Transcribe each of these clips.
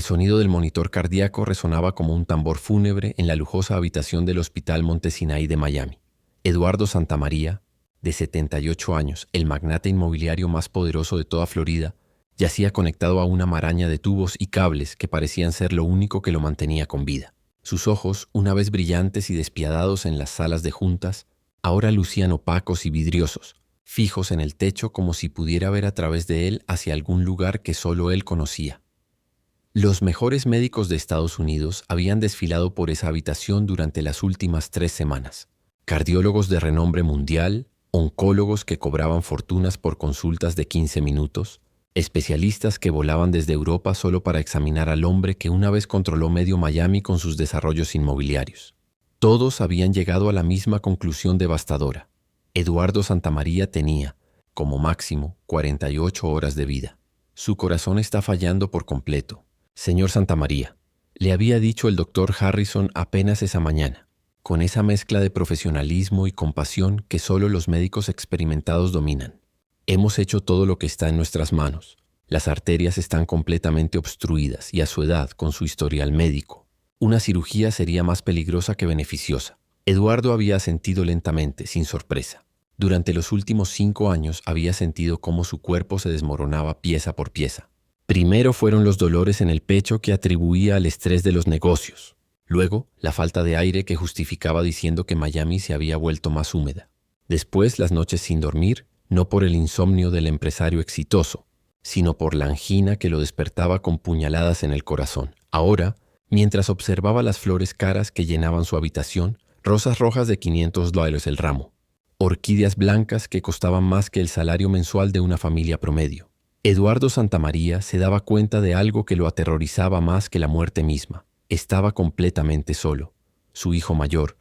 El sonido del monitor cardíaco resonaba como un tambor fúnebre en la lujosa habitación del Hospital Monte Sinaí de Miami. Eduardo Santamaría, de 78 años, el magnate inmobiliario más poderoso de toda Florida, yacía conectado a una maraña de tubos y cables que parecían ser lo único que lo mantenía con vida. Sus ojos, una vez brillantes y despiadados en las salas de juntas, ahora lucían opacos y vidriosos, fijos en el techo como si pudiera ver a través de él hacia algún lugar que solo él conocía. Los mejores médicos de Estados Unidos habían desfilado por esa habitación durante las últimas 3 semanas. Cardiólogos de renombre mundial, oncólogos que cobraban fortunas por consultas de 15 minutos, especialistas que volaban desde Europa solo para examinar al hombre que una vez controló medio Miami con sus desarrollos inmobiliarios. Todos habían llegado a la misma conclusión devastadora. Eduardo Santamaría tenía, como máximo, 48 horas de vida. Su corazón está fallando por completo. Señor Santamaría, le había dicho el doctor Harrison apenas esa mañana, con esa mezcla de profesionalismo y compasión que solo los médicos experimentados dominan. Hemos hecho todo lo que está en nuestras manos. Las arterias están completamente obstruidas y a su edad, con su historial médico, una cirugía sería más peligrosa que beneficiosa. Eduardo había asentido lentamente, sin sorpresa. Durante los últimos 5 años había sentido cómo su cuerpo se desmoronaba pieza por pieza. Primero fueron los dolores en el pecho que atribuía al estrés de los negocios. Luego, la falta de aire que justificaba diciendo que Miami se había vuelto más húmeda. Después, las noches sin dormir, no por el insomnio del empresario exitoso, sino por la angina que lo despertaba con puñaladas en el corazón. Ahora, mientras observaba las flores caras que llenaban su habitación, rosas rojas de $500 el ramo, orquídeas blancas que costaban más que el salario mensual de una familia promedio. Eduardo Santamaría se daba cuenta de algo que lo aterrorizaba más que la muerte misma. Estaba completamente solo. Su hijo mayor,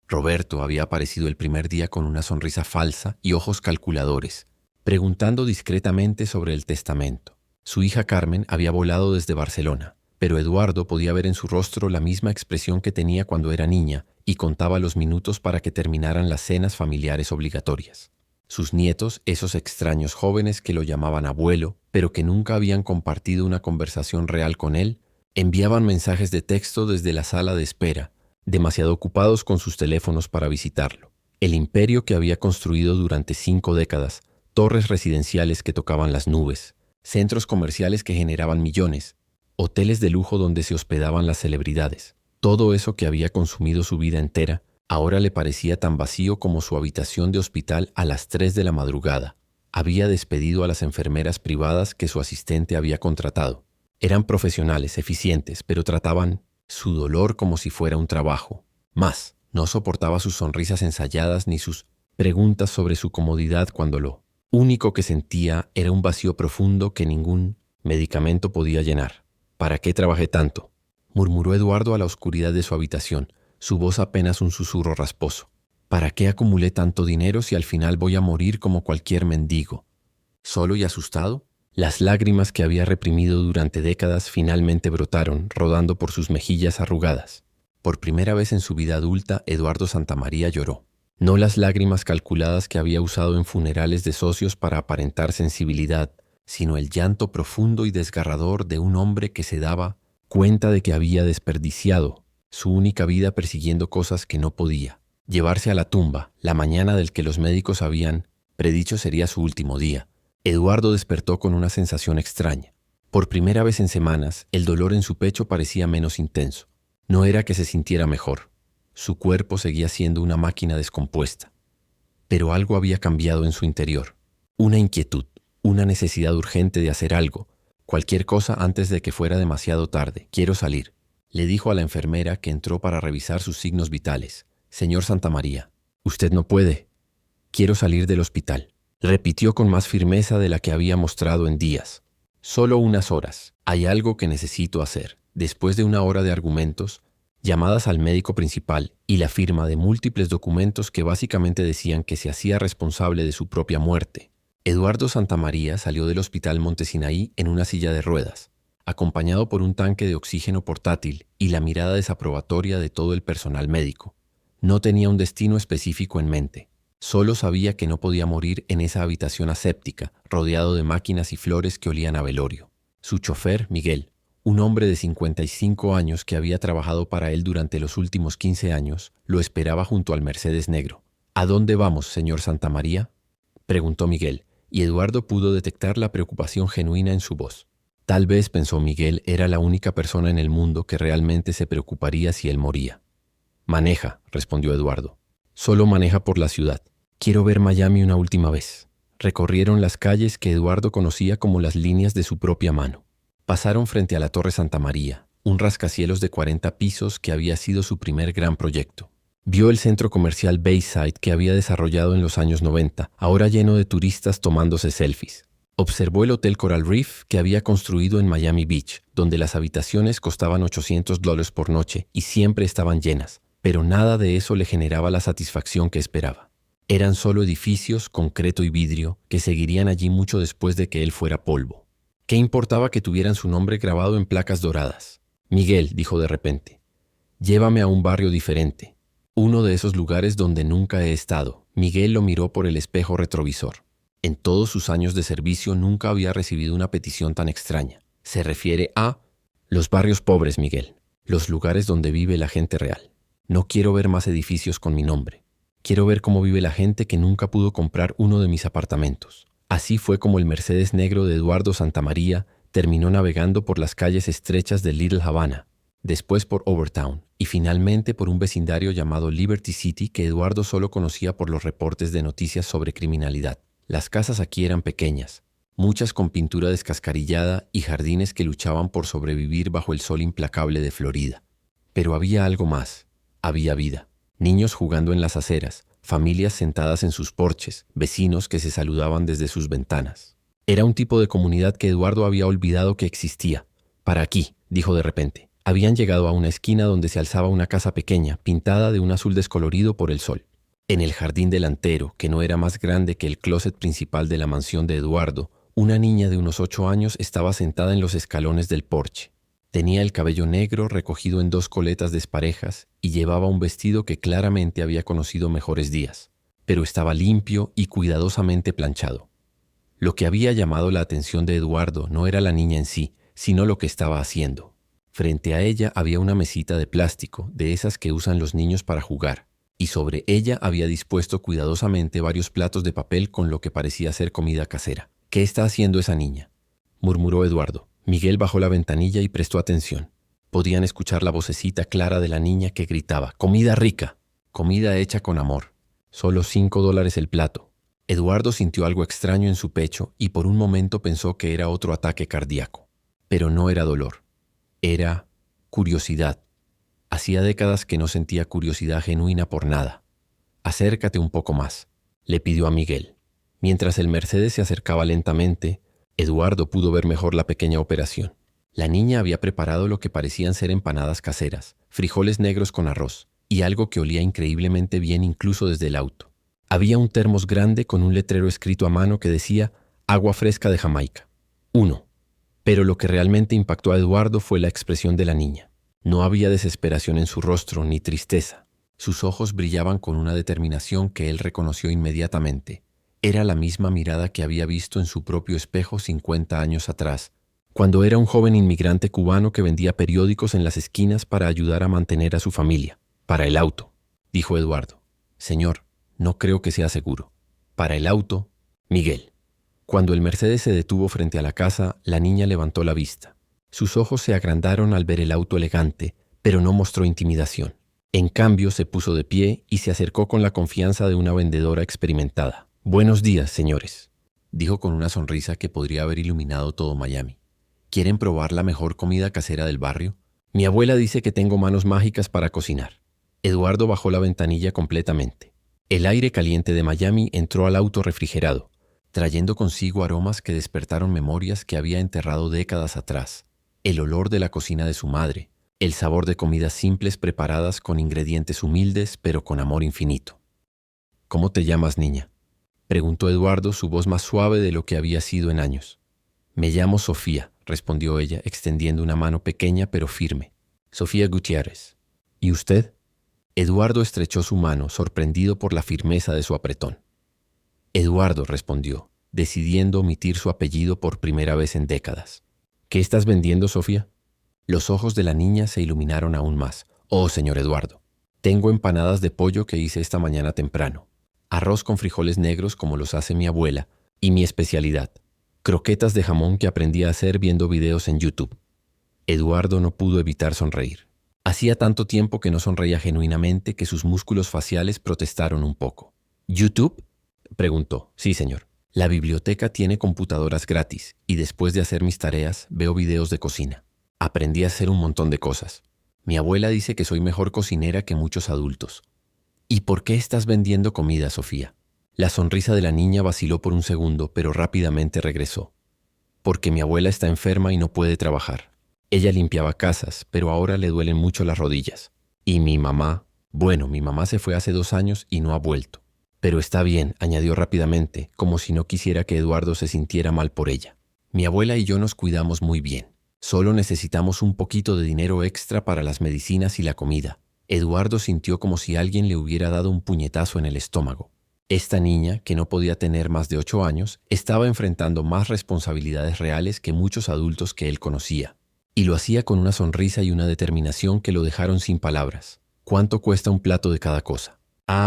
Roberto, había aparecido el primer día con una sonrisa falsa y ojos calculadores, preguntando discretamente sobre el testamento. Su hija Carmen había volado desde Barcelona, pero Eduardo podía ver en su rostro la misma expresión que tenía cuando era niña y contaba los minutos para que terminaran las cenas familiares obligatorias. Sus nietos, esos extraños jóvenes que lo llamaban abuelo, pero que nunca habían compartido una conversación real con él, enviaban mensajes de texto desde la sala de espera, demasiado ocupados con sus teléfonos para visitarlo. El imperio que había construido durante 5 décadas, torres residenciales que tocaban las nubes, centros comerciales que generaban millones, hoteles de lujo donde se hospedaban las celebridades. Todo eso que había consumido su vida entera, ahora le parecía tan vacío como su habitación de hospital a las 3 de la madrugada. Había despedido a las enfermeras privadas que su asistente había contratado. Eran profesionales, eficientes, pero trataban su dolor como si fuera un trabajo. Más, no soportaba sus sonrisas ensayadas ni sus preguntas sobre su comodidad cuando lo único que sentía era un vacío profundo que ningún medicamento podía llenar. ¿Para qué trabajé tanto?, murmuró Eduardo a la oscuridad de su habitación, su voz apenas un susurro rasposo. ¿Para qué acumulé tanto dinero si al final voy a morir como cualquier mendigo? ¿Solo y asustado? Las lágrimas que había reprimido durante décadas finalmente brotaron, rodando por sus mejillas arrugadas. Por primera vez en su vida adulta, Eduardo Santamaría lloró. No las lágrimas calculadas que había usado en funerales de socios para aparentar sensibilidad, sino el llanto profundo y desgarrador de un hombre que se daba cuenta de que había desperdiciado su única vida persiguiendo cosas que no podía. Llevarse a la tumba, la mañana del que los médicos habían predicho sería su último día. Eduardo despertó con una sensación extraña. Por primera vez en semanas, el dolor en su pecho parecía menos intenso. No era que se sintiera mejor. Su cuerpo seguía siendo una máquina descompuesta. Pero algo había cambiado en su interior. Una inquietud, una necesidad urgente de hacer algo, cualquier cosa antes de que fuera demasiado tarde. Quiero salir, le dijo a la enfermera que entró para revisar sus signos vitales. Señor Santamaría, usted no puede. Quiero salir del hospital, repitió con más firmeza de la que había mostrado en días. Solo unas horas. Hay algo que necesito hacer. Después de una hora de argumentos, llamadas al médico principal y la firma de múltiples documentos que básicamente decían que se hacía responsable de su propia muerte, Eduardo Santamaría salió del Hospital Monte Sinaí en una silla de ruedas, acompañado por un tanque de oxígeno portátil y la mirada desaprobatoria de todo el personal médico. No tenía un destino específico en mente. Solo sabía que no podía morir en esa habitación aséptica, rodeado de máquinas y flores que olían a velorio. Su chofer, Miguel, Un hombre de 55 años que había trabajado para él durante los últimos 15 años lo esperaba junto al Mercedes negro. ¿A dónde vamos, señor Santamaría?, preguntó Miguel, y Eduardo pudo detectar la preocupación genuina en su voz. Tal vez, pensó Miguel, era la única persona en el mundo que realmente se preocuparía si él moría. Maneja, respondió Eduardo. Solo maneja por la ciudad. Quiero ver Miami una última vez. Recorrieron las calles que Eduardo conocía como las líneas de su propia mano. Pasaron frente a la Torre Santa María, un rascacielos de 40 pisos que había sido su primer gran proyecto. Vio el centro comercial Bayside que había desarrollado en los años 90, ahora lleno de turistas tomándose selfies. Observó el Hotel Coral Reef que había construido en Miami Beach, donde las habitaciones costaban $800 por noche y siempre estaban llenas, pero nada de eso le generaba la satisfacción que esperaba. Eran solo edificios, concreto y vidrio, que seguirían allí mucho después de que él fuera polvo. ¿Qué importaba que tuvieran su nombre grabado en placas doradas? Miguel, dijo de repente, llévame a un barrio diferente. Uno de esos lugares donde nunca he estado. Miguel lo miró por el espejo retrovisor. En todos sus años de servicio nunca había recibido una petición tan extraña. Se refiere a los barrios pobres, Miguel, los lugares donde vive la gente real. No quiero ver más edificios con mi nombre. Quiero ver cómo vive la gente que nunca pudo comprar uno de mis apartamentos. Así fue como el Mercedes negro de Eduardo Santamaría terminó navegando por las calles estrechas de Little Havana, después por Overtown y finalmente por un vecindario llamado Liberty City que Eduardo solo conocía por los reportes de noticias sobre criminalidad. Las casas aquí eran pequeñas, muchas con pintura descascarillada y jardines que luchaban por sobrevivir bajo el sol implacable de Florida. Pero había algo más. Había vida. Niños jugando en las aceras, familias sentadas en sus porches, vecinos que se saludaban desde sus ventanas. Era un tipo de comunidad que Eduardo había olvidado que existía. Para aquí, dijo de repente. Habían llegado a una esquina donde se alzaba una casa pequeña, pintada de un azul descolorido por el sol. En el jardín delantero, que no era más grande que el closet principal de la mansión de Eduardo, una niña de unos 8 años estaba sentada en los escalones del porche. Tenía el cabello negro recogido en 2 coletas desparejas y llevaba un vestido que claramente había conocido mejores días, pero estaba limpio y cuidadosamente planchado. Lo que había llamado la atención de Eduardo no era la niña en sí, sino lo que estaba haciendo. Frente a ella había una mesita de plástico, de esas que usan los niños para jugar, y sobre ella había dispuesto cuidadosamente varios platos de papel con lo que parecía ser comida casera. «¿Qué está haciendo esa niña?», murmuró Eduardo. Miguel bajó la ventanilla y prestó atención. Podían escuchar la vocecita clara de la niña que gritaba: «¡Comida rica! Comida hecha con amor. Solo $5 el plato». Eduardo sintió algo extraño en su pecho y por un momento pensó que era otro ataque cardíaco. Pero no era dolor. Era curiosidad. Hacía décadas que no sentía curiosidad genuina por nada. «Acércate un poco más», le pidió a Miguel. Mientras el Mercedes se acercaba lentamente, Eduardo pudo ver mejor la pequeña operación. La niña había preparado lo que parecían ser empanadas caseras, frijoles negros con arroz y algo que olía increíblemente bien incluso desde el auto. Había un termos grande con un letrero escrito a mano que decía «Agua fresca de Jamaica». 1. Pero lo que realmente impactó a Eduardo fue la expresión de la niña. No había desesperación en su rostro ni tristeza. Sus ojos brillaban con una determinación que él reconoció inmediatamente. Era la misma mirada que había visto en su propio espejo 50 años atrás, cuando era un joven inmigrante cubano que vendía periódicos en las esquinas para ayudar a mantener a su familia. «Para el auto», dijo Eduardo. «Señor, no creo que sea seguro». «Para el auto, Miguel». Cuando el Mercedes se detuvo frente a la casa, la niña levantó la vista. Sus ojos se agrandaron al ver el auto elegante, pero no mostró intimidación. En cambio, se puso de pie y se acercó con la confianza de una vendedora experimentada. «Buenos días, señores», dijo con una sonrisa que podría haber iluminado todo Miami. «¿Quieren probar la mejor comida casera del barrio? Mi abuela dice que tengo manos mágicas para cocinar». Eduardo bajó la ventanilla completamente. El aire caliente de Miami entró al auto refrigerado, trayendo consigo aromas que despertaron memorias que había enterrado décadas atrás. El olor de la cocina de su madre, el sabor de comidas simples preparadas con ingredientes humildes pero con amor infinito. «¿Cómo te llamas, niña?», preguntó Eduardo, su voz más suave de lo que había sido en años. «Me llamo Sofía», respondió ella, extendiendo una mano pequeña pero firme. «Sofía Gutiérrez». «¿Y usted?». Eduardo estrechó su mano, sorprendido por la firmeza de su apretón. «Eduardo», respondió, decidiendo omitir su apellido por primera vez en décadas. «¿Qué estás vendiendo, Sofía?». Los ojos de la niña se iluminaron aún más. Oh, señor Eduardo, tengo empanadas de pollo que hice esta mañana temprano, arroz con frijoles negros como los hace mi abuela, y mi especialidad, croquetas de jamón que aprendí a hacer viendo videos en YouTube. Eduardo no pudo evitar sonreír. Hacía tanto tiempo que no sonreía genuinamente que sus músculos faciales protestaron un poco. ¿YouTube?, preguntó. Sí, señor. La biblioteca tiene computadoras gratis y después de hacer mis tareas veo videos de cocina. Aprendí a hacer un montón de cosas. Mi abuela dice que soy mejor cocinera que muchos adultos. ¿Y por qué estás vendiendo comida, Sofía? La sonrisa de la niña vaciló por un segundo, pero rápidamente regresó. Porque mi abuela está enferma y no puede trabajar. Ella limpiaba casas, pero ahora le duelen mucho las rodillas. Y mi mamá, bueno, mi mamá se fue hace 2 años y no ha vuelto. Pero está bien, añadió rápidamente, como si no quisiera que Eduardo se sintiera mal por ella. Mi abuela y yo nos cuidamos muy bien. Solo necesitamos un poquito de dinero extra para las medicinas y la comida. Eduardo sintió como si alguien le hubiera dado un puñetazo en el estómago. Esta niña, que no podía tener más de 8 años, estaba enfrentando más responsabilidades reales que muchos adultos que él conocía. Y lo hacía con una sonrisa y una determinación que lo dejaron sin palabras. ¿Cuánto cuesta un plato de cada cosa?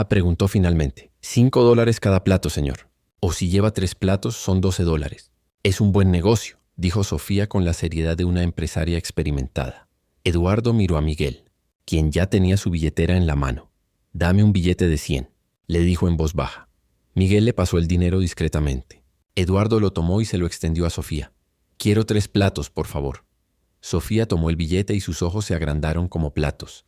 Preguntó finalmente. $5 cada plato, señor. O si lleva 3 platos, son $12. Es un buen negocio, dijo Sofía con la seriedad de una empresaria experimentada. Eduardo miró a Miguel, quien ya tenía su billetera en la mano. Dame un billete de 100, le dijo en voz baja. Miguel le pasó el dinero discretamente. Eduardo lo tomó y se lo extendió a Sofía. Quiero 3 platos, por favor. Sofía tomó el billete y sus ojos se agrandaron como platos.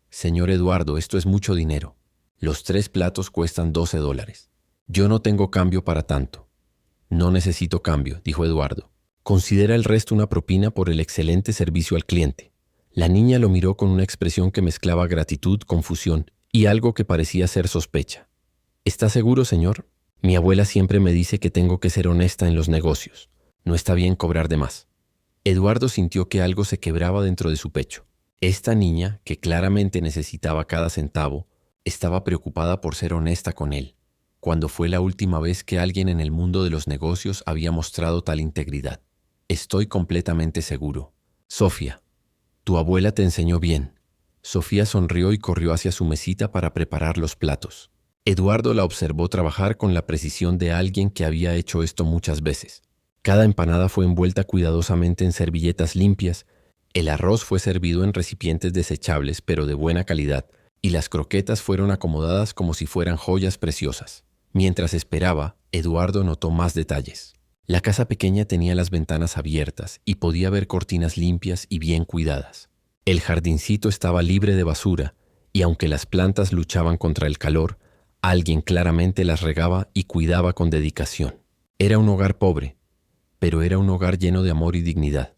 Señor Eduardo, esto es mucho dinero. Los 3 platos cuestan $12. Yo no tengo cambio para tanto. No necesito cambio, dijo Eduardo. Considera el resto una propina por el excelente servicio al cliente. La niña lo miró con una expresión que mezclaba gratitud, confusión y algo que parecía ser sospecha. ¿Está seguro, señor? Mi abuela siempre me dice que tengo que ser honesta en los negocios. No está bien cobrar de más. Eduardo sintió que algo se quebraba dentro de su pecho. Esta niña, que claramente necesitaba cada centavo, estaba preocupada por ser honesta con él. ¿Cuándo fue la última vez que alguien en el mundo de los negocios había mostrado tal integridad? Estoy completamente seguro. Sofía, tu abuela te enseñó bien. Sofía sonrió y corrió hacia su mesita para preparar los platos. Eduardo la observó trabajar con la precisión de alguien que había hecho esto muchas veces. Cada empanada fue envuelta cuidadosamente en servilletas limpias, el arroz fue servido en recipientes desechables pero de buena calidad, y las croquetas fueron acomodadas como si fueran joyas preciosas. Mientras esperaba, Eduardo notó más detalles. La casa pequeña tenía las ventanas abiertas y podía ver cortinas limpias y bien cuidadas. El jardincito estaba libre de basura, y aunque las plantas luchaban contra el calor, alguien claramente las regaba y cuidaba con dedicación. Era un hogar pobre, pero era un hogar lleno de amor y dignidad.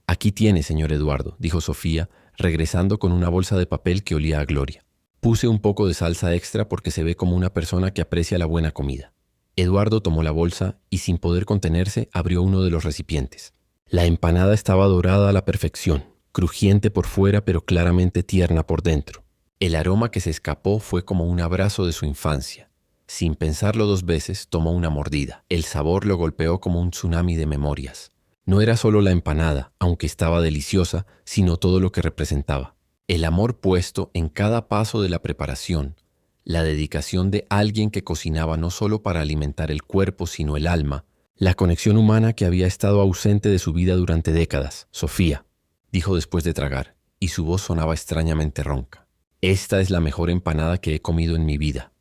Aquí tiene, señor Eduardo, dijo Sofía, regresando con una bolsa de papel que olía a gloria. Puse un poco de salsa extra porque se ve como una persona que aprecia la buena comida. Eduardo tomó la bolsa y, sin poder contenerse, abrió uno de los recipientes. La empanada estaba dorada a la perfección, crujiente por fuera pero claramente tierna por dentro. El aroma que se escapó fue como un abrazo de su infancia. Sin pensarlo 2 veces, tomó una mordida. El sabor lo golpeó como un tsunami de memorias. No era solo la empanada, aunque estaba deliciosa, sino todo lo que representaba. El amor puesto en cada paso de la preparación, la dedicación de alguien que cocinaba no solo para alimentar el cuerpo, sino el alma, la conexión humana que había estado ausente de su vida durante décadas. Sofía, dijo después de tragar, y su voz sonaba extrañamente ronca. Esta es la mejor empanada que he comido en mi vida.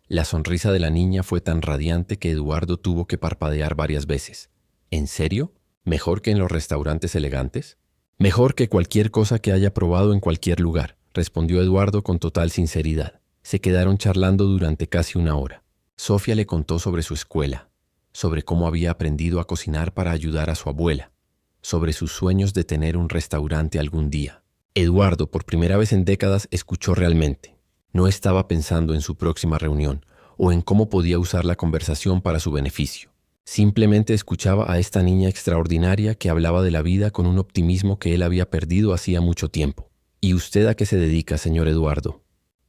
La sonrisa de la niña fue tan radiante que Eduardo tuvo que parpadear varias veces. ¿En serio? ¿Mejor que en los restaurantes elegantes? Mejor que cualquier cosa que haya probado en cualquier lugar, respondió Eduardo con total sinceridad. Se quedaron charlando durante casi 1 hora. Sofía le contó sobre su escuela, sobre cómo había aprendido a cocinar para ayudar a su abuela, sobre sus sueños de tener un restaurante algún día. Eduardo, por primera vez en décadas, escuchó realmente. No estaba pensando en su próxima reunión o en cómo podía usar la conversación para su beneficio. Simplemente escuchaba a esta niña extraordinaria que hablaba de la vida con un optimismo que él había perdido hacía mucho tiempo. ¿Y usted a qué se dedica, señor Eduardo?,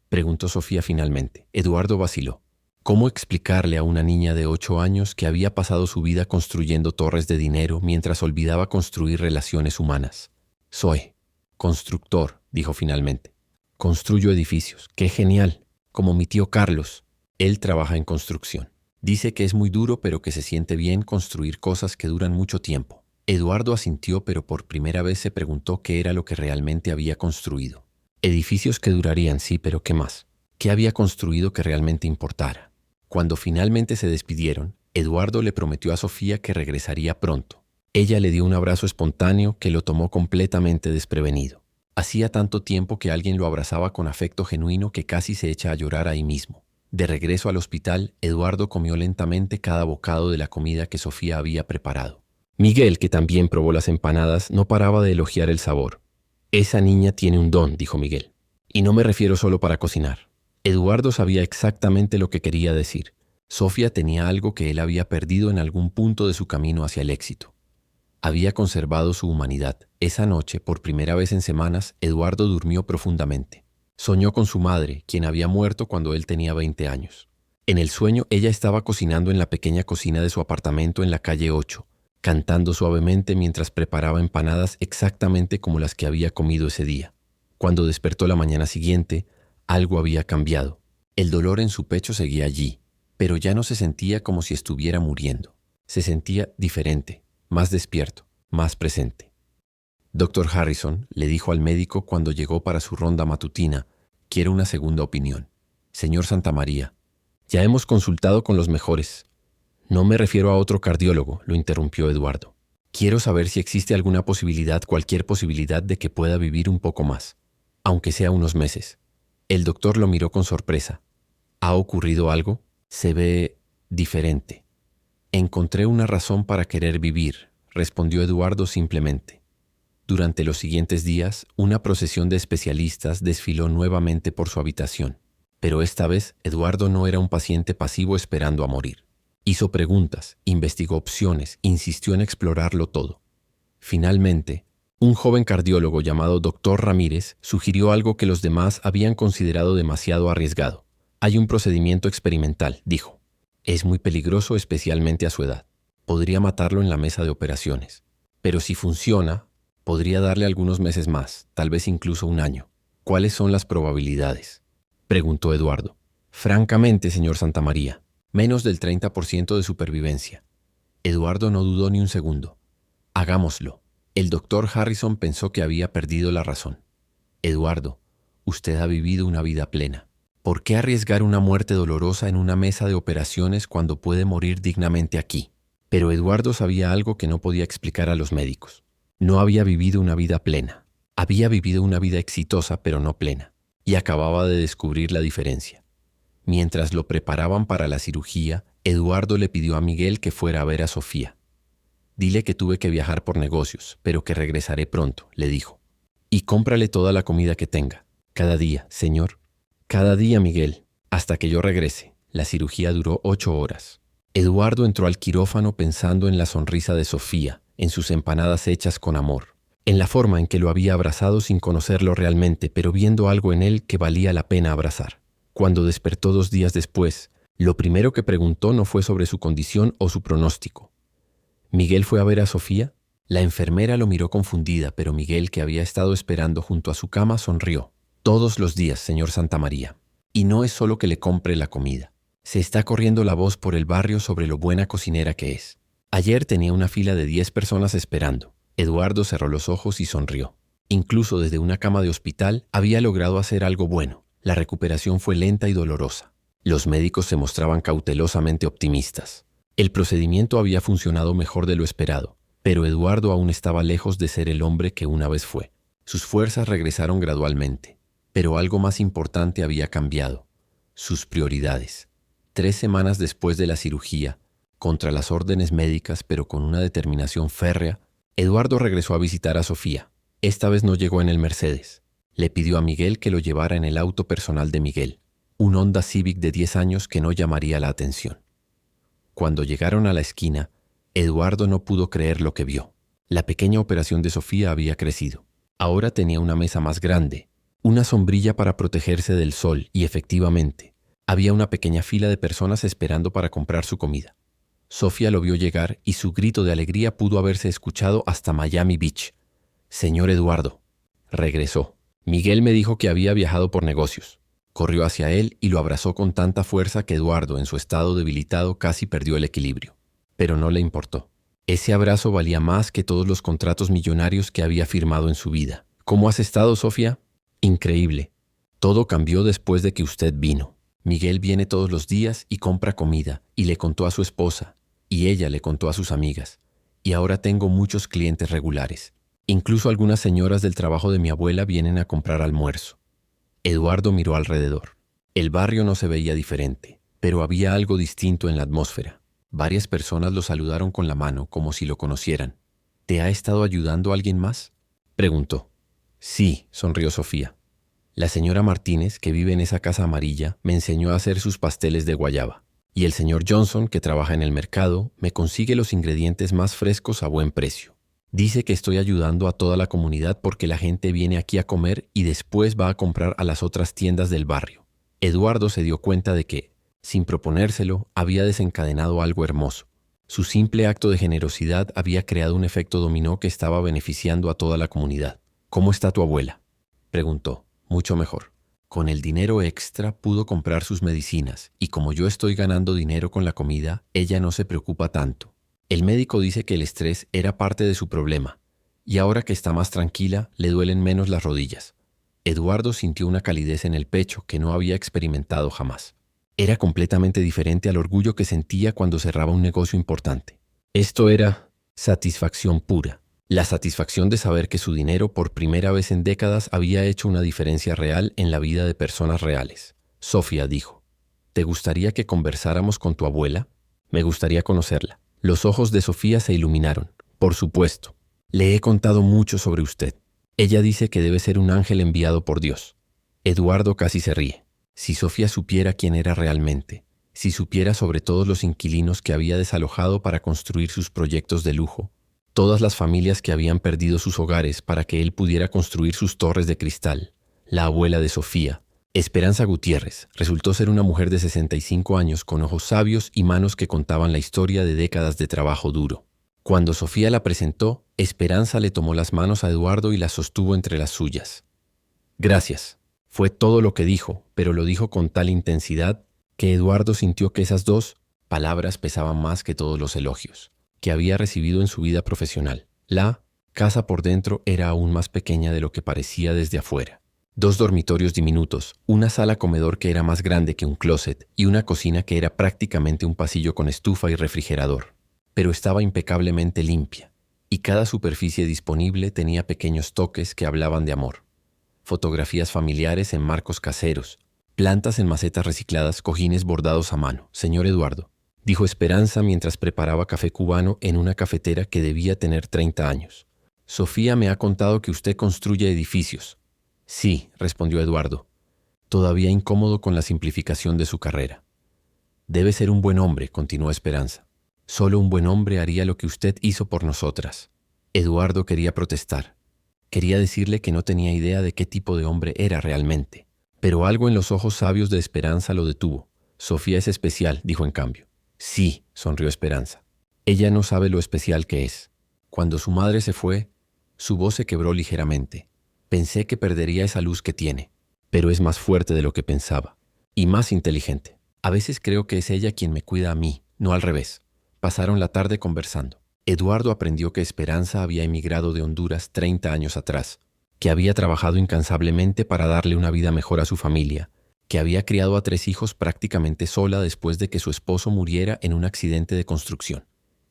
preguntó Sofía finalmente. Eduardo vaciló. ¿Cómo explicarle a una niña de 8 años que había pasado su vida construyendo torres de dinero mientras olvidaba construir relaciones humanas? Soy constructor, dijo finalmente. Construyo edificios. ¡Qué genial! Como mi tío Carlos. Él trabaja en construcción. Dice que es muy duro, pero que se siente bien construir cosas que duran mucho tiempo. Eduardo asintió, pero por primera vez se preguntó qué era lo que realmente había construido. Edificios que durarían, sí, pero ¿qué más? ¿Qué había construido que realmente importara? Cuando finalmente se despidieron, Eduardo le prometió a Sofía que regresaría pronto. Ella le dio un abrazo espontáneo que lo tomó completamente desprevenido. Hacía tanto tiempo que alguien lo abrazaba con afecto genuino que casi se echa a llorar ahí mismo. De regreso al hospital, Eduardo comió lentamente cada bocado de la comida que Sofía había preparado. Miguel, que también probó las empanadas, no paraba de elogiar el sabor. «Esa niña tiene un don», dijo Miguel. «Y no me refiero solo para cocinar». Eduardo sabía exactamente lo que quería decir. Sofía tenía algo que él había perdido en algún punto de su camino hacia el éxito. Había conservado su humanidad. Esa noche, por primera vez en semanas, Eduardo durmió profundamente. Soñó con su madre, quien había muerto cuando él tenía 20 años. En el sueño, ella estaba cocinando en la pequeña cocina de su apartamento en la calle 8, cantando suavemente mientras preparaba empanadas exactamente como las que había comido ese día. Cuando despertó la mañana siguiente, algo había cambiado. El dolor en su pecho seguía allí, pero ya no se sentía como si estuviera muriendo. Se sentía diferente, más despierto, más presente. «Dr. Harrison», le dijo al médico cuando llegó para su ronda matutina, «quiero una segunda opinión. Señor Santamaría, ya hemos consultado con los mejores». «No me refiero a otro cardiólogo», lo interrumpió Eduardo. «Quiero saber si existe alguna posibilidad, cualquier posibilidad de que pueda vivir un poco más, aunque sea unos meses». El doctor lo miró con sorpresa. «¿Ha ocurrido algo? Se ve diferente». «Encontré una razón para querer vivir», respondió Eduardo simplemente. Durante los siguientes días, una procesión de especialistas desfiló nuevamente por su habitación. Pero esta vez, Eduardo no era un paciente pasivo esperando a morir. Hizo preguntas, investigó opciones, insistió en explorarlo todo. Finalmente, un joven cardiólogo llamado Dr. Ramírez sugirió algo que los demás habían considerado demasiado arriesgado. «Hay un procedimiento experimental», dijo. «Es muy peligroso, especialmente a su edad. Podría matarlo en la mesa de operaciones. Pero si funciona, podría darle algunos meses más, tal vez incluso un año». «¿Cuáles son las probabilidades?», preguntó Eduardo. «Francamente, señor Santamaría, menos del 30% de supervivencia». Eduardo no dudó ni un segundo. «Hagámoslo». El doctor Harrison pensó que había perdido la razón. «Eduardo, usted ha vivido una vida plena. ¿Por qué arriesgar una muerte dolorosa en una mesa de operaciones cuando puede morir dignamente aquí?». Pero Eduardo sabía algo que no podía explicar a los médicos. No había vivido una vida plena. Había vivido una vida exitosa, pero no plena. Y acababa de descubrir la diferencia. Mientras lo preparaban para la cirugía, Eduardo le pidió a Miguel que fuera a ver a Sofía. «Dile que tuve que viajar por negocios, pero que regresaré pronto», le dijo. «Y cómprale toda la comida que tenga. Cada día, señor». «Cada día, Miguel, hasta que yo regrese». La cirugía duró 8 horas. Eduardo entró al quirófano pensando en la sonrisa de Sofía, en sus empanadas hechas con amor, en la forma en que lo había abrazado sin conocerlo realmente, pero viendo algo en él que valía la pena abrazar. Cuando despertó 2 días después, lo primero que preguntó no fue sobre su condición o su pronóstico. ¿Miguel fue a ver a Sofía? La enfermera lo miró confundida, pero Miguel, que había estado esperando junto a su cama, sonrió. «Todos los días, señor Santamaría. Y no es solo que le compre la comida. Se está corriendo la voz por el barrio sobre lo buena cocinera que es. Ayer tenía una fila de 10 personas esperando». Eduardo cerró los ojos y sonrió. Incluso desde una cama de hospital había logrado hacer algo bueno. La recuperación fue lenta y dolorosa. Los médicos se mostraban cautelosamente optimistas. El procedimiento había funcionado mejor de lo esperado, pero Eduardo aún estaba lejos de ser el hombre que una vez fue. Sus fuerzas regresaron gradualmente, pero algo más importante había cambiado: sus prioridades. 3 semanas después de la cirugía, contra las órdenes médicas pero con una determinación férrea, Eduardo regresó a visitar a Sofía. Esta vez no llegó en el Mercedes. Le pidió a Miguel que lo llevara en el auto personal de Miguel, un Honda Civic de 10 años que no llamaría la atención. Cuando llegaron a la esquina, Eduardo no pudo creer lo que vio. La pequeña operación de Sofía había crecido. Ahora tenía una mesa más grande, una sombrilla para protegerse del sol y, efectivamente, había una pequeña fila de personas esperando para comprar su comida. Sofía lo vio llegar y su grito de alegría pudo haberse escuchado hasta Miami Beach. Señor Eduardo. Regresó. Miguel me dijo que había viajado por negocios. Corrió hacia él y lo abrazó con tanta fuerza que Eduardo, en su estado debilitado, casi perdió el equilibrio. Pero no le importó. Ese abrazo valía más que todos los contratos millonarios que había firmado en su vida. ¿Cómo has estado, Sofía? Increíble. Todo cambió después de que usted vino. Miguel viene todos los días y compra comida, y le contó a su esposa, y ella le contó a sus amigas. Y ahora tengo muchos clientes regulares. Incluso algunas señoras del trabajo de mi abuela vienen a comprar almuerzo. Eduardo miró alrededor. El barrio no se veía diferente, pero había algo distinto en la atmósfera. Varias personas lo saludaron con la mano, como si lo conocieran. ¿Te ha estado ayudando alguien más?, preguntó. Sí, sonrió Sofía. La señora Martínez, que vive en esa casa amarilla, me enseñó a hacer sus pasteles de guayaba. Y el señor Johnson, que trabaja en el mercado, me consigue los ingredientes más frescos a buen precio. Dice que estoy ayudando a toda la comunidad porque la gente viene aquí a comer y después va a comprar a las otras tiendas del barrio. Eduardo se dio cuenta de que, sin proponérselo, había desencadenado algo hermoso. Su simple acto de generosidad había creado un efecto dominó que estaba beneficiando a toda la comunidad. ¿Cómo está tu abuela?, preguntó. Mucho mejor. Con el dinero extra pudo comprar sus medicinas y como yo estoy ganando dinero con la comida, ella no se preocupa tanto. El médico dice que el estrés era parte de su problema y ahora que está más tranquila, le duelen menos las rodillas. Eduardo sintió una calidez en el pecho que no había experimentado jamás. Era completamente diferente al orgullo que sentía cuando cerraba un negocio importante. Esto era satisfacción pura. La satisfacción de saber que su dinero por primera vez en décadas había hecho una diferencia real en la vida de personas reales. Sofía dijo, ¿te gustaría que conversáramos con tu abuela? Me gustaría conocerla. Los ojos de Sofía se iluminaron. Por supuesto. Le he contado mucho sobre usted. Ella dice que debe ser un ángel enviado por Dios. Eduardo casi se ríe. Si Sofía supiera quién era realmente, si supiera sobre todos los inquilinos que había desalojado para construir sus proyectos de lujo, todas las familias que habían perdido sus hogares para que él pudiera construir sus torres de cristal. La abuela de Sofía, Esperanza Gutiérrez, resultó ser una mujer de 65 años con ojos sabios y manos que contaban la historia de décadas de trabajo duro. Cuando Sofía la presentó, Esperanza le tomó las manos a Eduardo y las sostuvo entre las suyas. Gracias. Fue todo lo que dijo, pero lo dijo con tal intensidad que Eduardo sintió que esas dos palabras pesaban más que todos los elogios que había recibido en su vida profesional. La casa por dentro era aún más pequeña de lo que parecía desde afuera. 2 dormitorios diminutos, una sala comedor que era más grande que un closet y una cocina que era prácticamente un pasillo con estufa y refrigerador. Pero estaba impecablemente limpia, y cada superficie disponible tenía pequeños toques que hablaban de amor. Fotografías familiares en marcos caseros, plantas en macetas recicladas, cojines bordados a mano. Señor Eduardo, dijo Esperanza mientras preparaba café cubano en una cafetera que debía tener 30 años. Sofía me ha contado que usted construye edificios. Sí, respondió Eduardo, todavía incómodo con la simplificación de su carrera. Debe ser un buen hombre, continuó Esperanza. Solo un buen hombre haría lo que usted hizo por nosotras. Eduardo quería protestar. Quería decirle que no tenía idea de qué tipo de hombre era realmente. Pero algo en los ojos sabios de Esperanza lo detuvo. Sofía es especial, dijo en cambio. Sí, sonrió Esperanza. Ella no sabe lo especial que es. Cuando su madre se fue, su voz se quebró ligeramente. Pensé que perdería esa luz que tiene, pero es más fuerte de lo que pensaba. Y más inteligente. A veces creo que es ella quien me cuida a mí, no al revés. Pasaron la tarde conversando. Eduardo aprendió que Esperanza había emigrado de Honduras 30 años atrás, que había trabajado incansablemente para darle una vida mejor a su familia, que había criado a 3 hijos prácticamente sola después de que su esposo muriera en un accidente de construcción.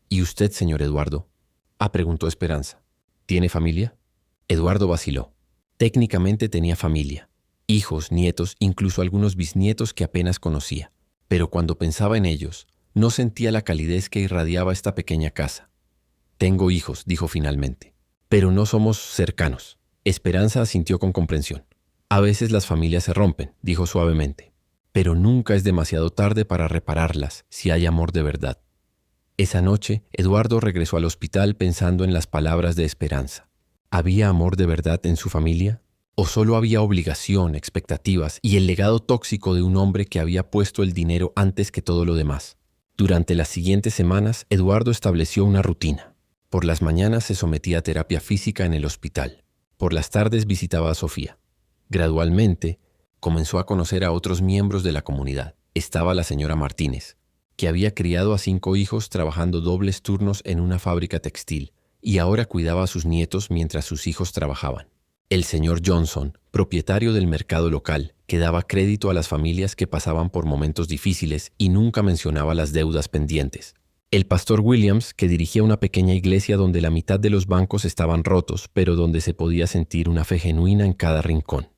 ¿Y usted, señor Eduardo?, preguntó Esperanza. ¿Tiene familia? Eduardo vaciló. Técnicamente tenía familia, hijos, nietos, incluso algunos bisnietos que apenas conocía. Pero cuando pensaba en ellos, no sentía la calidez que irradiaba esta pequeña casa. Tengo hijos, dijo finalmente, pero no somos cercanos. Esperanza asintió con comprensión. A veces las familias se rompen, dijo suavemente, pero nunca es demasiado tarde para repararlas si hay amor de verdad. Esa noche, Eduardo regresó al hospital pensando en las palabras de Esperanza. ¿Había amor de verdad en su familia? ¿O solo había obligación, expectativas y el legado tóxico de un hombre que había puesto el dinero antes que todo lo demás? Durante las siguientes semanas, Eduardo estableció una rutina. Por las mañanas se sometía a terapia física en el hospital. Por las tardes visitaba a Sofía. Gradualmente, comenzó a conocer a otros miembros de la comunidad. Estaba la señora Martínez, que había criado a 5 hijos trabajando dobles turnos en una fábrica textil y ahora cuidaba a sus nietos mientras sus hijos trabajaban. El señor Johnson, propietario del mercado local, que daba crédito a las familias que pasaban por momentos difíciles y nunca mencionaba las deudas pendientes. El pastor Williams, que dirigía una pequeña iglesia donde la mitad de los bancos estaban rotos, pero donde se podía sentir una fe genuina en cada rincón.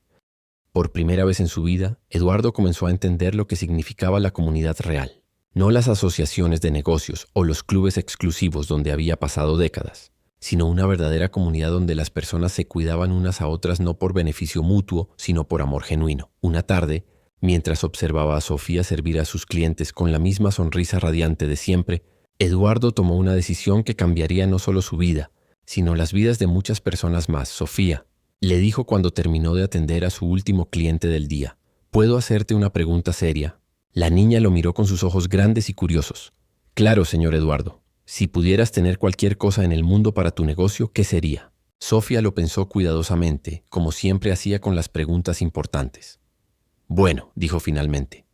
Por primera vez en su vida, Eduardo comenzó a entender lo que significaba la comunidad real, no las asociaciones de negocios o los clubes exclusivos donde había pasado décadas, sino una verdadera comunidad donde las personas se cuidaban unas a otras no por beneficio mutuo, sino por amor genuino. Una tarde, mientras observaba a Sofía servir a sus clientes con la misma sonrisa radiante de siempre, Eduardo tomó una decisión que cambiaría no solo su vida, sino las vidas de muchas personas más. Sofía, le dijo cuando terminó de atender a su último cliente del día, ¿puedo hacerte una pregunta seria? La niña lo miró con sus ojos grandes y curiosos. Claro, señor Eduardo. Si pudieras tener cualquier cosa en el mundo para tu negocio, ¿qué sería? Sofía lo pensó cuidadosamente, como siempre hacía con las preguntas importantes. Bueno, dijo finalmente,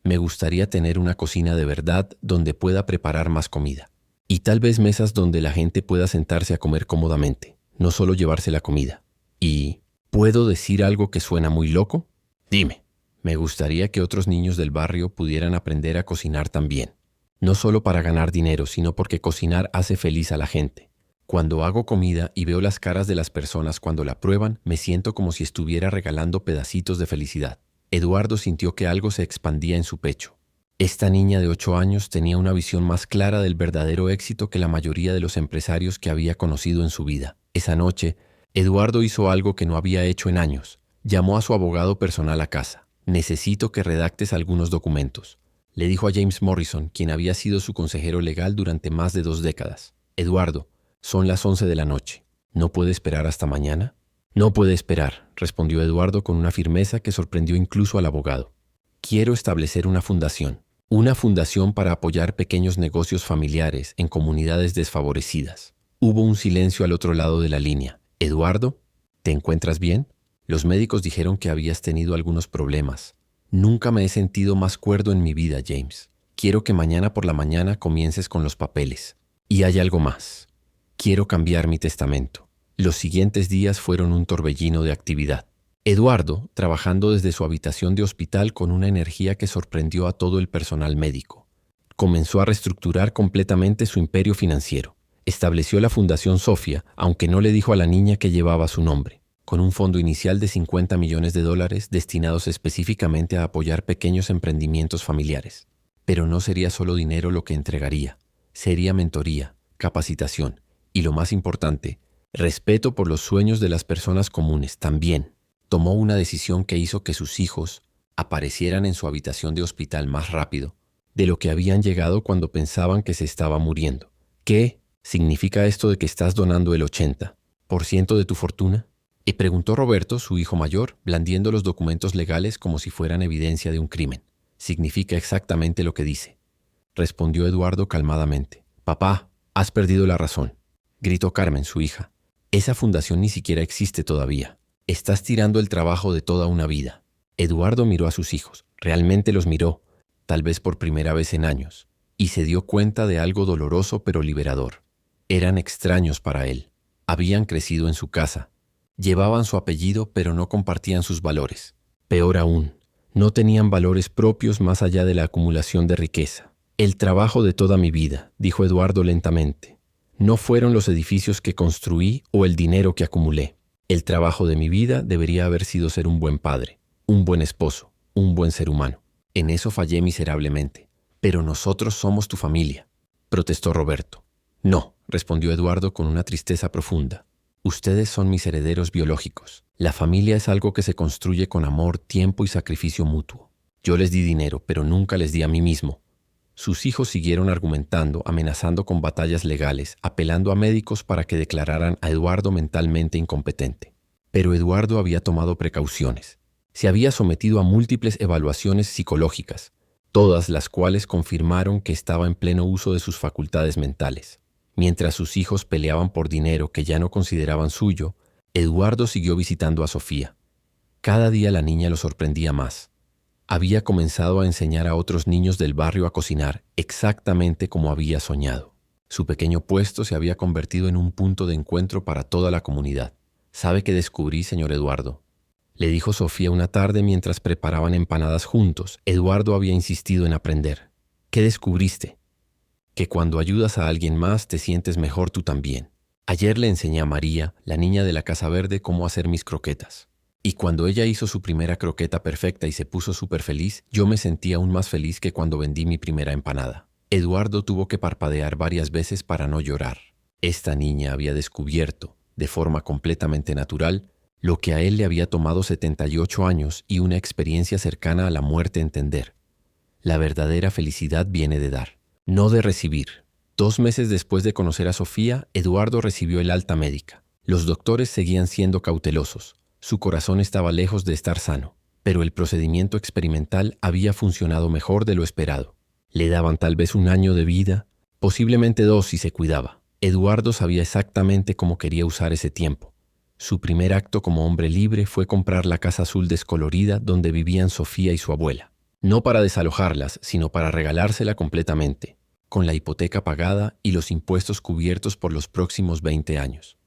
me gustaría tener una cocina de verdad donde pueda preparar más comida. Y tal vez mesas donde la gente pueda sentarse a comer cómodamente, no solo llevarse la comida. ¿Y puedo decir algo que suena muy loco? Dime. Me gustaría que otros niños del barrio pudieran aprender a cocinar también. No solo para ganar dinero, sino porque cocinar hace feliz a la gente. Cuando hago comida y veo las caras de las personas cuando la prueban, me siento como si estuviera regalando pedacitos de felicidad. Eduardo sintió que algo se expandía en su pecho. Esta niña de 8 años tenía una visión más clara del verdadero éxito que la mayoría de los empresarios que había conocido en su vida. Esa noche, Eduardo hizo algo que no había hecho en años. Llamó a su abogado personal a casa. Necesito que redactes algunos documentos, le dijo a James Morrison, quien había sido su consejero legal durante más de 2 décadas. Eduardo, son las 11 de la noche. ¿No puede esperar hasta mañana? No puede esperar, respondió Eduardo con una firmeza que sorprendió incluso al abogado. Quiero establecer una fundación para apoyar pequeños negocios familiares en comunidades desfavorecidas. Hubo un silencio al otro lado de la línea. Eduardo, ¿te encuentras bien? Los médicos dijeron que habías tenido algunos problemas. Nunca me he sentido más cuerdo en mi vida, James. Quiero que mañana por la mañana comiences con los papeles. Y hay algo más. Quiero cambiar mi testamento. Los siguientes días fueron un torbellino de actividad. Eduardo, trabajando desde su habitación de hospital con una energía que sorprendió a todo el personal médico, comenzó a reestructurar completamente su imperio financiero. Estableció la Fundación Sofía, aunque no le dijo a la niña que llevaba su nombre, con un fondo inicial de $50 millones destinados específicamente a apoyar pequeños emprendimientos familiares. Pero no sería solo dinero lo que entregaría, sería mentoría, capacitación y, lo más importante, respeto por los sueños de las personas comunes. También tomó una decisión que hizo que sus hijos aparecieran en su habitación de hospital más rápido de lo que habían llegado cuando pensaban que se estaba muriendo. ¿Qué significa esto de que estás donando el 80% de tu fortuna? Y preguntó Roberto, su hijo mayor, blandiendo los documentos legales como si fueran evidencia de un crimen. Significa exactamente lo que dice, respondió Eduardo calmadamente. Papá, has perdido la razón, gritó Carmen, su hija. Esa fundación ni siquiera existe todavía. Estás tirando el trabajo de toda una vida. Eduardo miró a sus hijos. Realmente los miró, tal vez por primera vez en años, y se dio cuenta de algo doloroso pero liberador. Eran extraños para él. Habían crecido en su casa. Llevaban su apellido, pero no compartían sus valores. Peor aún, no tenían valores propios más allá de la acumulación de riqueza. El trabajo de toda mi vida, dijo Eduardo lentamente, no fueron los edificios que construí o el dinero que acumulé. El trabajo de mi vida debería haber sido ser un buen padre, un buen esposo, un buen ser humano. En eso fallé miserablemente. Pero nosotros somos tu familia, protestó Roberto. No, respondió Eduardo con una tristeza profunda. Ustedes son mis herederos biológicos. La familia es algo que se construye con amor, tiempo y sacrificio mutuo. Yo les di dinero, pero nunca les di a mí mismo. Sus hijos siguieron argumentando, amenazando con batallas legales, apelando a médicos para que declararan a Eduardo mentalmente incompetente. Pero Eduardo había tomado precauciones. Se había sometido a múltiples evaluaciones psicológicas, todas las cuales confirmaron que estaba en pleno uso de sus facultades mentales. Mientras sus hijos peleaban por dinero que ya no consideraban suyo, Eduardo siguió visitando a Sofía. Cada día la niña lo sorprendía más. Había comenzado a enseñar a otros niños del barrio a cocinar exactamente como había soñado. Su pequeño puesto se había convertido en un punto de encuentro para toda la comunidad. «¿Sabe qué descubrí, señor Eduardo?», le dijo Sofía una tarde mientras preparaban empanadas juntos. Eduardo había insistido en aprender. «¿Qué descubriste?». «Que cuando ayudas a alguien más te sientes mejor tú también. Ayer le enseñé a María, la niña de la Casa Verde, cómo hacer mis croquetas. Y cuando ella hizo su primera croqueta perfecta y se puso súper feliz, yo me sentí aún más feliz que cuando vendí mi primera empanada». Eduardo tuvo que parpadear varias veces para no llorar. Esta niña había descubierto, de forma completamente natural, lo que a él le había tomado 78 años y una experiencia cercana a la muerte entender. La verdadera felicidad viene de dar, no de recibir. 2 meses después de conocer a Sofía, Eduardo recibió el alta médica. Los doctores seguían siendo cautelosos. Su corazón estaba lejos de estar sano, pero el procedimiento experimental había funcionado mejor de lo esperado. Le daban tal vez 1 año de vida, posiblemente 2 si se cuidaba. Eduardo sabía exactamente cómo quería usar ese tiempo. Su primer acto como hombre libre fue comprar la casa azul descolorida donde vivían Sofía y su abuela. No para desalojarlas, sino para regalársela completamente, con la hipoteca pagada y los impuestos cubiertos por los próximos 20 años.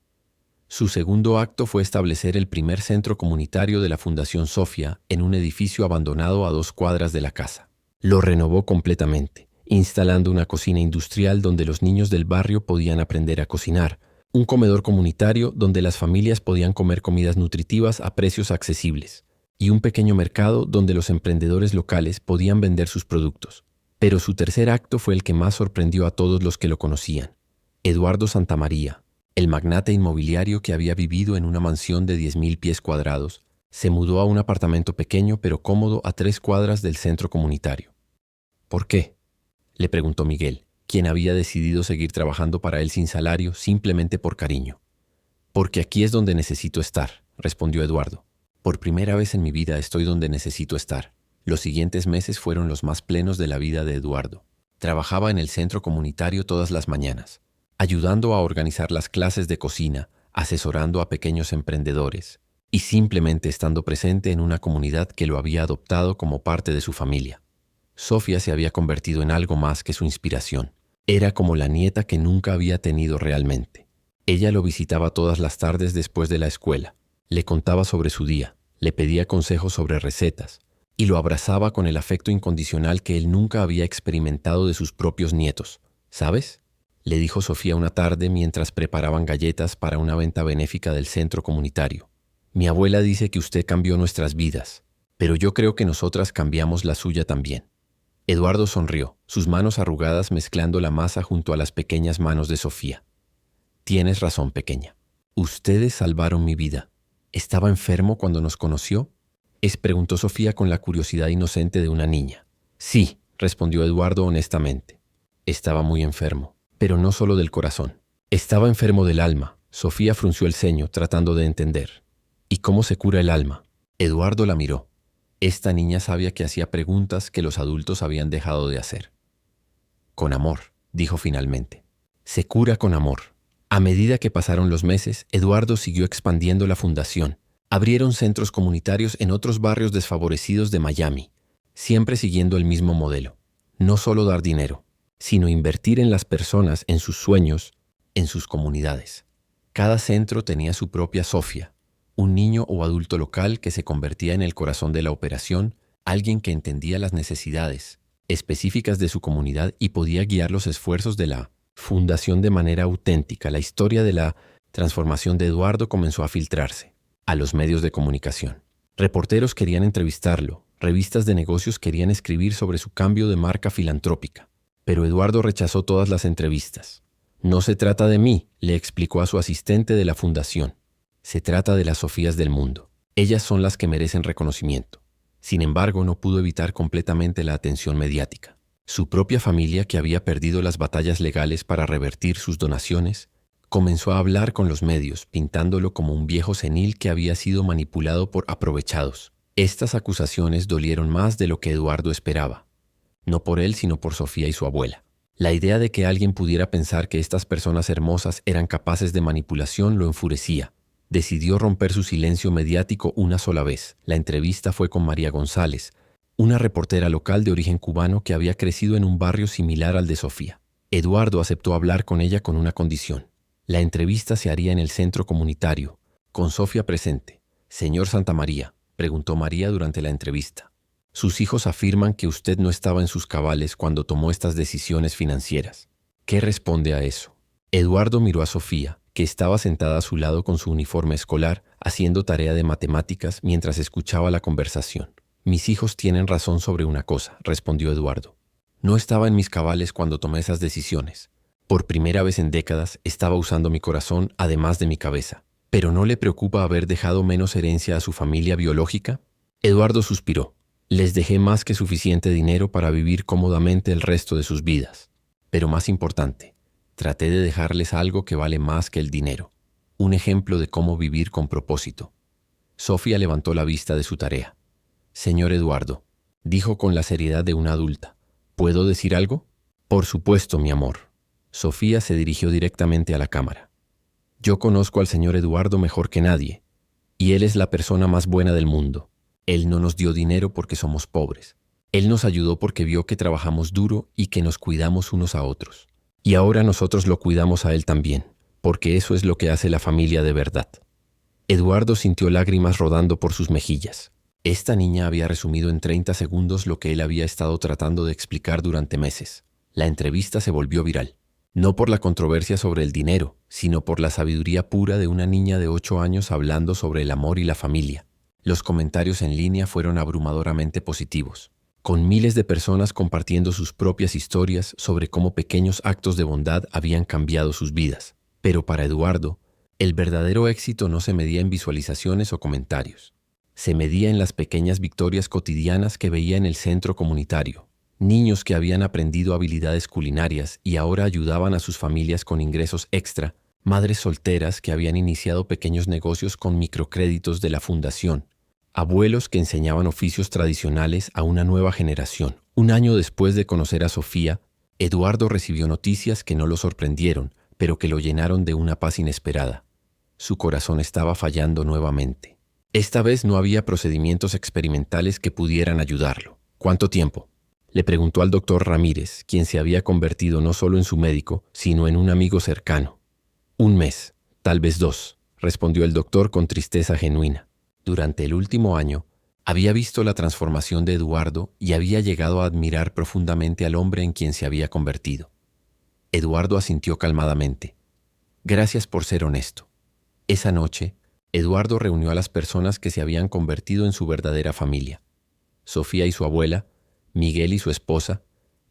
Su segundo acto fue establecer el primer centro comunitario de la Fundación Sofía en un edificio abandonado a 2 cuadras de la casa. Lo renovó completamente, instalando una cocina industrial donde los niños del barrio podían aprender a cocinar, un comedor comunitario donde las familias podían comer comidas nutritivas a precios accesibles, y un pequeño mercado donde los emprendedores locales podían vender sus productos. Pero su tercer acto fue el que más sorprendió a todos los que lo conocían. Eduardo Santamaría, el magnate inmobiliario que había vivido en una mansión de 10.000 pies cuadrados, se mudó a un apartamento pequeño pero cómodo a 3 cuadras del centro comunitario. «¿Por qué?», le preguntó Miguel, quien había decidido seguir trabajando para él sin salario simplemente por cariño. «Porque aquí es donde necesito estar», respondió Eduardo. «Por primera vez en mi vida estoy donde necesito estar». Los siguientes meses fueron los más plenos de la vida de Eduardo. Trabajaba en el centro comunitario todas las mañanas, ayudando a organizar las clases de cocina, asesorando a pequeños emprendedores y simplemente estando presente en una comunidad que lo había adoptado como parte de su familia. Sofía se había convertido en algo más que su inspiración. Era como la nieta que nunca había tenido realmente. Ella lo visitaba todas las tardes después de la escuela, le contaba sobre su día, le pedía consejos sobre recetas y lo abrazaba con el afecto incondicional que él nunca había experimentado de sus propios nietos. «¿Sabes?», le dijo Sofía una tarde mientras preparaban galletas para una venta benéfica del centro comunitario. «Mi abuela dice que usted cambió nuestras vidas, pero yo creo que nosotras cambiamos la suya también». Eduardo sonrió, sus manos arrugadas mezclando la masa junto a las pequeñas manos de Sofía. «Tienes razón, pequeña. Ustedes salvaron mi vida. ¿Estaba enfermo cuando nos conoció?», preguntó Sofía con la curiosidad inocente de una niña. «Sí», respondió Eduardo honestamente. «Estaba muy enfermo, pero no solo del corazón. Estaba enfermo del alma». Sofía frunció el ceño, tratando de entender. «¿Y cómo se cura el alma?». Eduardo la miró. Esta niña sabía que hacía preguntas que los adultos habían dejado de hacer. «Con amor», dijo finalmente. «Se cura con amor». A medida que pasaron los meses, Eduardo siguió expandiendo la fundación. Abrieron centros comunitarios en otros barrios desfavorecidos de Miami, siempre siguiendo el mismo modelo. No solo dar dinero, sino invertir en las personas, en sus sueños, en sus comunidades. Cada centro tenía su propia Sofía, un niño o adulto local que se convertía en el corazón de la operación, alguien que entendía las necesidades específicas de su comunidad y podía guiar los esfuerzos de la fundación de manera auténtica. La historia de la transformación de Eduardo comenzó a filtrarse a los medios de comunicación. Reporteros querían entrevistarlo, revistas de negocios querían escribir sobre su cambio de marca filantrópica, pero Eduardo rechazó todas las entrevistas. «No se trata de mí», le explicó a su asistente de la fundación. «Se trata de las Sofías del mundo. Ellas son las que merecen reconocimiento». Sin embargo, no pudo evitar completamente la atención mediática. Su propia familia, que había perdido las batallas legales para revertir sus donaciones, comenzó a hablar con los medios, pintándolo como un viejo senil que había sido manipulado por aprovechados. Estas acusaciones dolieron más de lo que Eduardo esperaba. No por él, sino por Sofía y su abuela. La idea de que alguien pudiera pensar que estas personas hermosas eran capaces de manipulación lo enfurecía. Decidió romper su silencio mediático una sola vez. La entrevista fue con María González, una reportera local de origen cubano que había crecido en un barrio similar al de Sofía. Eduardo aceptó hablar con ella con una condición. La entrevista se haría en el centro comunitario, con Sofía presente. «Señor Santamaría», preguntó María durante la entrevista, «sus hijos afirman que usted no estaba en sus cabales cuando tomó estas decisiones financieras. ¿Qué responde a eso?». Eduardo miró a Sofía, que estaba sentada a su lado con su uniforme escolar, haciendo tarea de matemáticas mientras escuchaba la conversación. «Mis hijos tienen razón sobre una cosa», respondió Eduardo. «No estaba en mis cabales cuando tomé esas decisiones. Por primera vez en décadas estaba usando mi corazón además de mi cabeza. ¿Pero no le preocupa haber dejado menos herencia a su familia biológica?». Eduardo suspiró. «Les dejé más que suficiente dinero para vivir cómodamente el resto de sus vidas. Pero más importante, traté de dejarles algo que vale más que el dinero. Un ejemplo de cómo vivir con propósito». Sofía levantó la vista de su tarea. «Señor Eduardo», dijo con la seriedad de una adulta, «¿puedo decir algo?». «Por supuesto, mi amor». Sofía se dirigió directamente a la cámara. «Yo conozco al señor Eduardo mejor que nadie, y él es la persona más buena del mundo. Él no nos dio dinero porque somos pobres. Él nos ayudó porque vio que trabajamos duro y que nos cuidamos unos a otros. Y ahora nosotros lo cuidamos a él también, porque eso es lo que hace la familia de verdad». Eduardo sintió lágrimas rodando por sus mejillas. Esta niña había resumido en 30 segundos lo que él había estado tratando de explicar durante meses. La entrevista se volvió viral. No por la controversia sobre el dinero, sino por la sabiduría pura de una niña de 8 años hablando sobre el amor y la familia. Los comentarios en línea fueron abrumadoramente positivos, con miles de personas compartiendo sus propias historias sobre cómo pequeños actos de bondad habían cambiado sus vidas. Pero para Eduardo, el verdadero éxito no se medía en visualizaciones o comentarios. Se medía en las pequeñas victorias cotidianas que veía en el centro comunitario. Niños que habían aprendido habilidades culinarias y ahora ayudaban a sus familias con ingresos extra, madres solteras que habían iniciado pequeños negocios con microcréditos de la fundación, abuelos que enseñaban oficios tradicionales a una nueva generación. Un año después de conocer a Sofía, Eduardo recibió noticias que no lo sorprendieron, pero que lo llenaron de una paz inesperada. Su corazón estaba fallando nuevamente. Esta vez no había procedimientos experimentales que pudieran ayudarlo. «¿Cuánto tiempo?», le preguntó al doctor Ramírez, quien se había convertido no solo en su médico, sino en un amigo cercano. «1 mes, tal vez 2», respondió el doctor con tristeza genuina. Durante el último año, había visto la transformación de Eduardo y había llegado a admirar profundamente al hombre en quien se había convertido. Eduardo asintió calmadamente. «Gracias por ser honesto». Esa noche, Eduardo reunió a las personas que se habían convertido en su verdadera familia. Sofía y su abuela, Miguel y su esposa,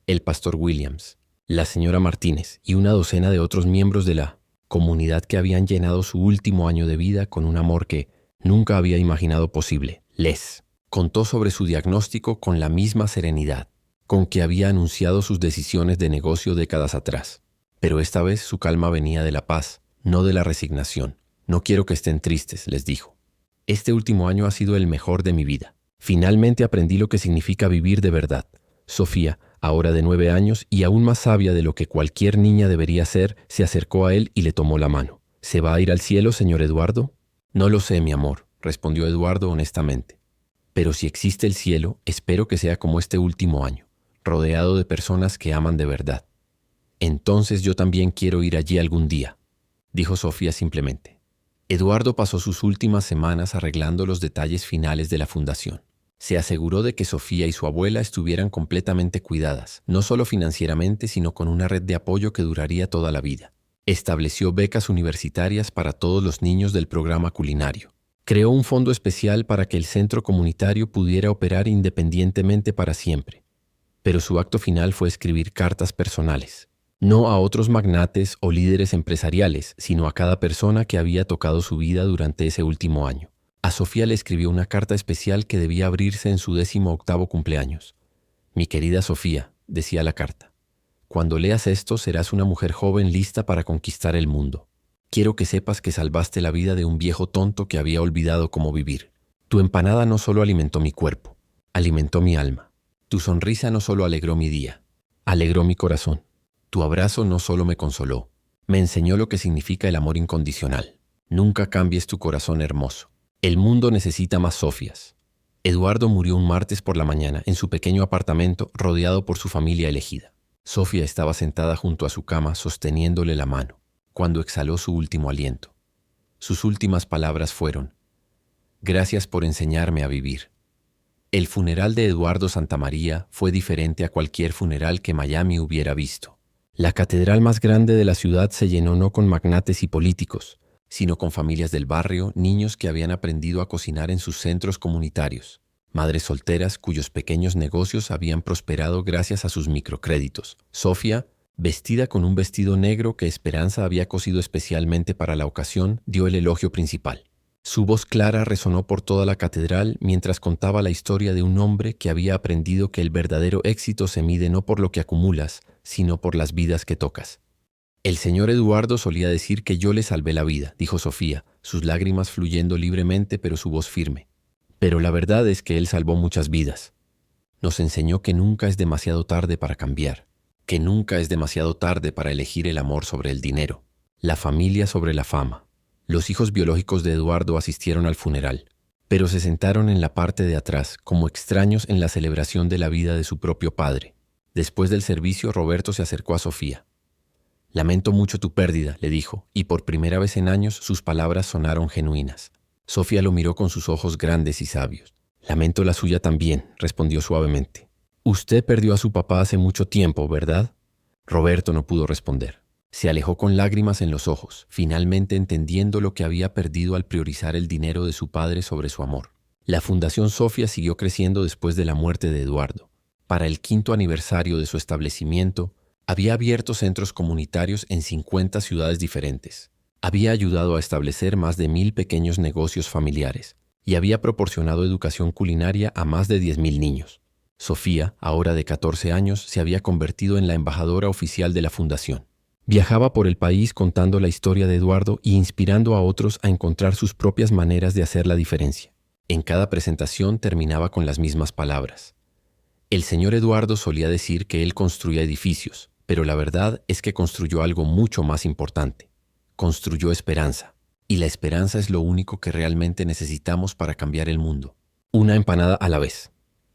el pastor Williams, la señora Martínez y una docena de otros miembros de la comunidad que habían llenado su último año de vida con un amor que nunca había imaginado posible. Les contó sobre su diagnóstico con la misma serenidad con que había anunciado sus decisiones de negocio décadas atrás. Pero esta vez su calma venía de la paz, no de la resignación. «No quiero que estén tristes», les dijo. «Este último año ha sido el mejor de mi vida. Finalmente aprendí lo que significa vivir de verdad. Sofía, ahora de 9 años y aún más sabia de lo que cualquier niña debería ser, se acercó a él y le tomó la mano. «¿Se va a ir al cielo, señor Eduardo?». «No lo sé, mi amor», respondió Eduardo honestamente. «Pero si existe el cielo, espero que sea como este último año, rodeado de personas que aman de verdad». «Entonces yo también quiero ir allí algún día», dijo Sofía simplemente. Eduardo pasó sus últimas semanas arreglando los detalles finales de la fundación. Se aseguró de que Sofía y su abuela estuvieran completamente cuidadas, no solo financieramente, sino con una red de apoyo que duraría toda la vida. Estableció becas universitarias para todos los niños del programa culinario. Creó un fondo especial para que el centro comunitario pudiera operar independientemente para siempre. Pero su acto final fue escribir cartas personales. No a otros magnates o líderes empresariales, sino a cada persona que había tocado su vida durante ese último año. A Sofía le escribió una carta especial que debía abrirse en su 18º cumpleaños. «Mi querida Sofía», decía la carta, «cuando leas esto serás una mujer joven lista para conquistar el mundo. Quiero que sepas que salvaste la vida de un viejo tonto que había olvidado cómo vivir. Tu empanada no solo alimentó mi cuerpo, alimentó mi alma. Tu sonrisa no solo alegró mi día, alegró mi corazón. Tu abrazo no solo me consoló, me enseñó lo que significa el amor incondicional. Nunca cambies tu corazón hermoso. El mundo necesita más Sofias. Eduardo murió un martes por la mañana en su pequeño apartamento rodeado por su familia elegida. Sofía estaba sentada junto a su cama sosteniéndole la mano, cuando exhaló su último aliento. Sus últimas palabras fueron: «Gracias por enseñarme a vivir». El funeral de Eduardo Santamaría fue diferente a cualquier funeral que Miami hubiera visto. La catedral más grande de la ciudad se llenó no con magnates y políticos, sino con familias del barrio, niños que habían aprendido a cocinar en sus centros comunitarios, madres solteras cuyos pequeños negocios habían prosperado gracias a sus microcréditos. Sofía, vestida con un vestido negro que Esperanza había cosido especialmente para la ocasión, dio el elogio principal. Su voz clara resonó por toda la catedral mientras contaba la historia de un hombre que había aprendido que el verdadero éxito se mide no por lo que acumulas, sino por las vidas que tocas. «El señor Eduardo solía decir que yo le salvé la vida», dijo Sofía, sus lágrimas fluyendo libremente pero su voz firme. «Pero la verdad es que él salvó muchas vidas. Nos enseñó que nunca es demasiado tarde para cambiar, que nunca es demasiado tarde para elegir el amor sobre el dinero, la familia sobre la fama». Los hijos biológicos de Eduardo asistieron al funeral, pero se sentaron en la parte de atrás, como extraños en la celebración de la vida de su propio padre. Después del servicio, Roberto se acercó a Sofía. «Lamento mucho tu pérdida», le dijo, y por primera vez en años sus palabras sonaron genuinas. Sofía lo miró con sus ojos grandes y sabios. «Lamento la suya también», respondió suavemente. «Usted perdió a su papá hace mucho tiempo, ¿verdad?» Roberto no pudo responder. Se alejó con lágrimas en los ojos, finalmente entendiendo lo que había perdido al priorizar el dinero de su padre sobre su amor. La Fundación Sofía siguió creciendo después de la muerte de Eduardo. Para el 5º aniversario de su establecimiento, había abierto centros comunitarios en 50 ciudades diferentes. Había ayudado a establecer más de 1,000 pequeños negocios familiares y había proporcionado educación culinaria a más de 10,000 niños. Sofía, ahora de 14 años, se había convertido en la embajadora oficial de la fundación. Viajaba por el país contando la historia de Eduardo y inspirando a otros a encontrar sus propias maneras de hacer la diferencia. En cada presentación terminaba con las mismas palabras. El señor Eduardo solía decir que él construía edificios, pero la verdad es que construyó algo mucho más importante. Construyó esperanza. Y la esperanza es lo único que realmente necesitamos para cambiar el mundo. Una empanada a la vez.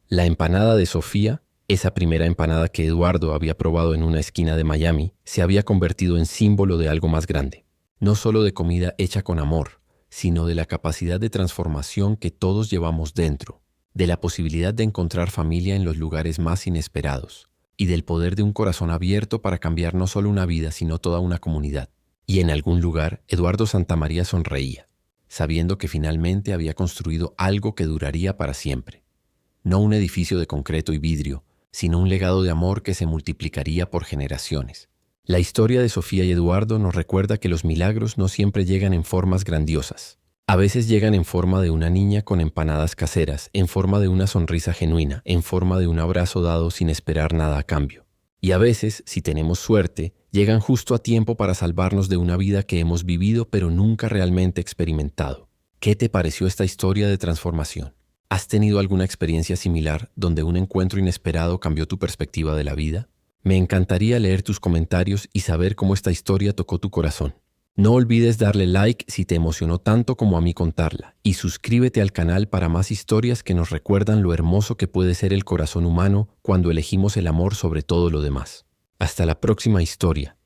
La empanada de Sofía, esa primera empanada que Eduardo había probado en una esquina de Miami, se había convertido en símbolo de algo más grande. No solo de comida hecha con amor, sino de la capacidad de transformación que todos llevamos dentro, de la posibilidad de encontrar familia en los lugares más inesperados, y del poder de un corazón abierto para cambiar no solo una vida, sino toda una comunidad. Y en algún lugar, Eduardo Santamaría sonreía, sabiendo que finalmente había construido algo que duraría para siempre. No un edificio de concreto y vidrio, sino un legado de amor que se multiplicaría por generaciones. La historia de Sofía y Eduardo nos recuerda que los milagros no siempre llegan en formas grandiosas. A veces llegan en forma de una niña con empanadas caseras, en forma de una sonrisa genuina, en forma de un abrazo dado sin esperar nada a cambio. Y a veces, si tenemos suerte, llegan justo a tiempo para salvarnos de una vida que hemos vivido pero nunca realmente experimentado. ¿Qué te pareció esta historia de transformación? ¿Has tenido alguna experiencia similar donde un encuentro inesperado cambió tu perspectiva de la vida? Me encantaría leer tus comentarios y saber cómo esta historia tocó tu corazón. No olvides darle like si te emocionó tanto como a mí contarla y suscríbete al canal para más historias que nos recuerdan lo hermoso que puede ser el corazón humano cuando elegimos el amor sobre todo lo demás. Hasta la próxima historia.